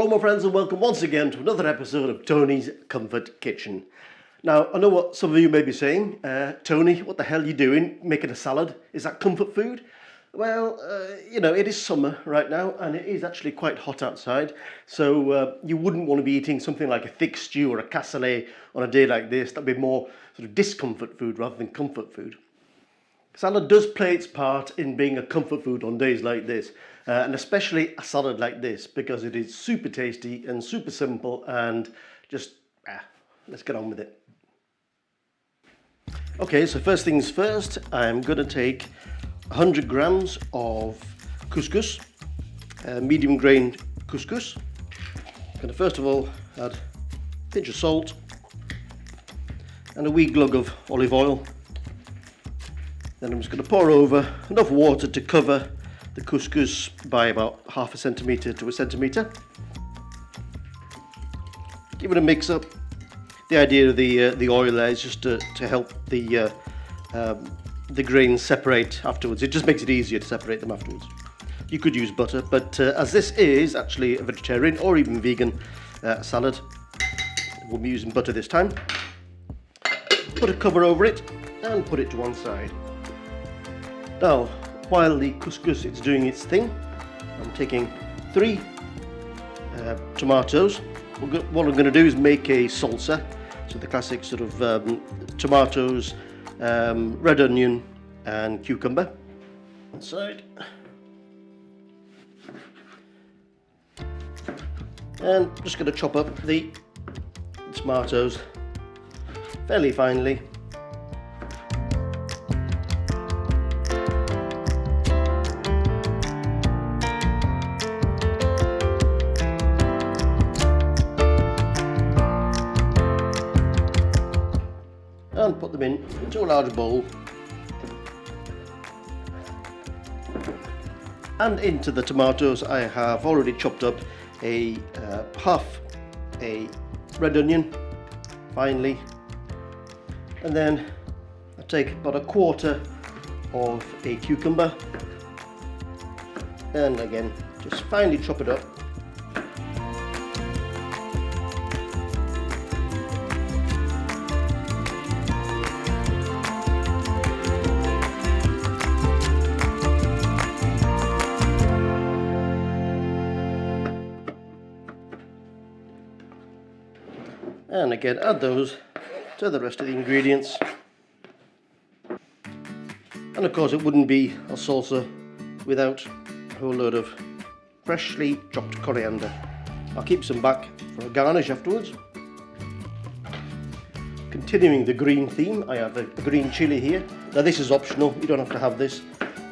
Hello my friends and welcome once again to another episode of Tony's Comfort Kitchen. Now I know what some of you may be saying, Tony, what the hell are you doing making a salad? Is that comfort food? Well, it is summer right now and it is actually quite hot outside, so you wouldn't want to be eating something like a thick stew or a cassoulet on a day like this. That'd be more sort of discomfort food rather than comfort food. Salad does play its part in being a comfort food on days like this, and especially a salad like this because it is super tasty and super simple and just, let's get on with it. Okay, so first things first, I'm going to take 100 grams of couscous, medium grained couscous. I'm going to first of all add a pinch of salt and a wee glug of olive oil. Then I'm just going to pour over enough water to cover the couscous by about half a centimetre to a centimetre. Give it a mix up. The idea of the oil there is just to help the grains separate afterwards. It just makes it easier to separate them afterwards. You could use butter, but as this is actually a vegetarian or even vegan salad, we'll be using butter this time. Put a cover over it and put it to one side. Now, while the couscous is doing its thing, I'm taking 3 tomatoes. What I'm going to do is make a salsa, so the classic sort of tomatoes, red onion and cucumber. One side. And I'm just going to chop up the tomatoes fairly finely. And put them into a large bowl, and into the tomatoes I have already chopped up half a red onion finely, and then I take about a quarter of a cucumber and again just finely chop it up. And again, add those to the rest of the ingredients. And of course, it wouldn't be a salsa without a whole load of freshly chopped coriander. I'll keep some back for a garnish afterwards. Continuing the green theme, I have a green chilli here. Now this is optional, you don't have to have this.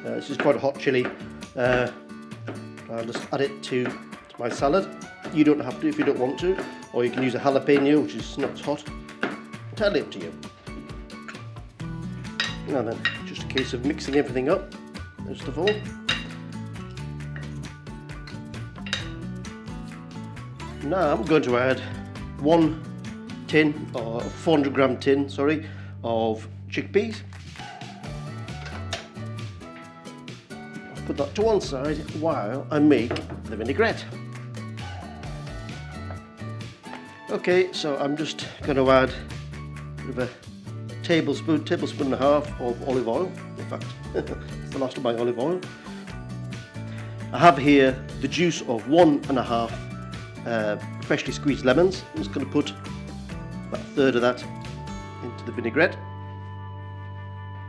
This is quite a hot chilli. I'll just add it to my salad. You don't have to if you don't want to, or you can use a jalapeno, which is not as hot. Entirely up to you. Now then, just a case of mixing everything up, first of all. Now I'm going to add 1 tin, or 400 gram tin, sorry, of chickpeas. I'll put that to one side while I make the vinaigrette. Okay, so I'm just going to add a tablespoon and a half of olive oil. In fact, it's the last of my olive oil. I have here the juice of 1.5 freshly squeezed lemons. I'm just going to put about a third of that into the vinaigrette.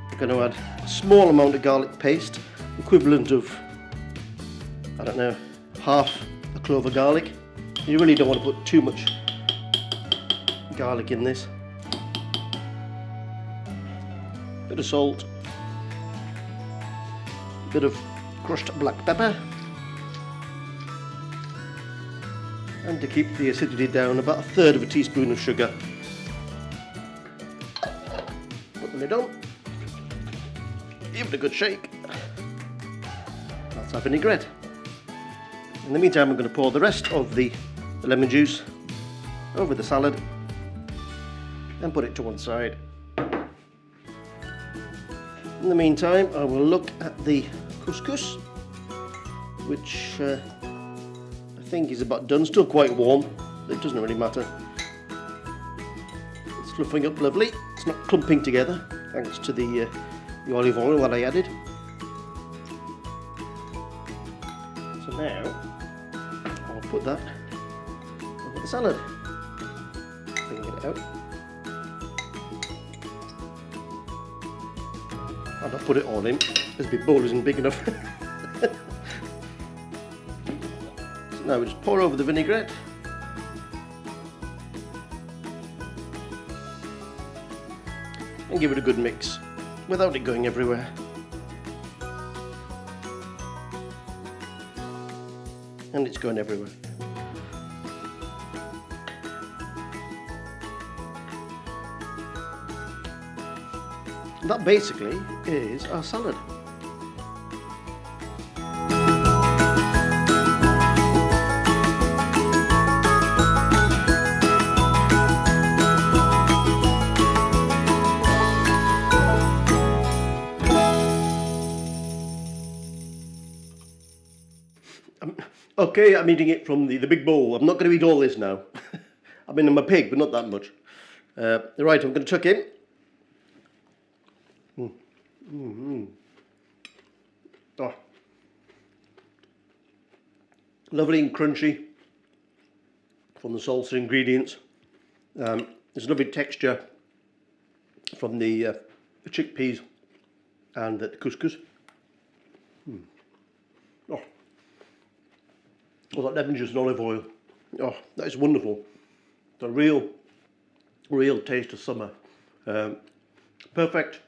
I'm going to add a small amount of garlic paste, equivalent of, I don't know, half a clove of garlic. You really don't want to put too much garlic in this. Bit of salt, bit of crushed black pepper, and to keep the acidity down, about a third of a teaspoon of sugar. Put the lid on, give it a good shake. That's our vinaigrette. In the meantime, I'm going to pour the rest of the lemon juice over the salad and put it to one side. In the meantime, I will look at the couscous, which I think he's about done. Still quite warm, but it doesn't really matter. It's fluffing up lovely. It's not clumping together thanks to the olive oil that I added. So now I'll put that over the salad. Bring it out. I'll not put it all in. This big bowl isn't big enough. So now we just pour over the vinaigrette. And give it a good mix without it going everywhere. And it's going everywhere. That basically is our salad. Okay, I'm eating it from the big bowl. I'm not going to eat all this now. I mean, I'm a pig, but not that much. Right, I'm going to chuck in. Oh. Lovely and crunchy from the salsa ingredients. There's lovely texture from the chickpeas and the couscous. Oh. Oh, that lemon juice and olive oil. Oh, that is wonderful. It's a real taste of summer. Perfect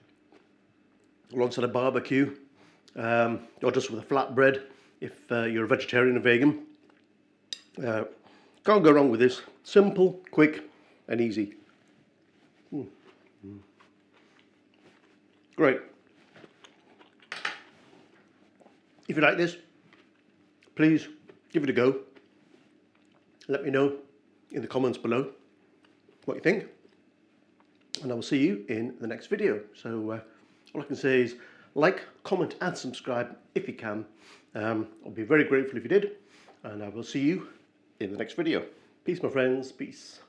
alongside a barbecue, or just with a flatbread if you're a vegetarian or vegan. Can't go wrong with this. Simple, quick and easy. Great. If you like this, please give it a go. Let me know in the comments below what you think, and I will see you in the next video. So all I can say is like, comment and subscribe if you can. I'll be very grateful if you did, and I will see you in the next video. Peace, my friends. Peace.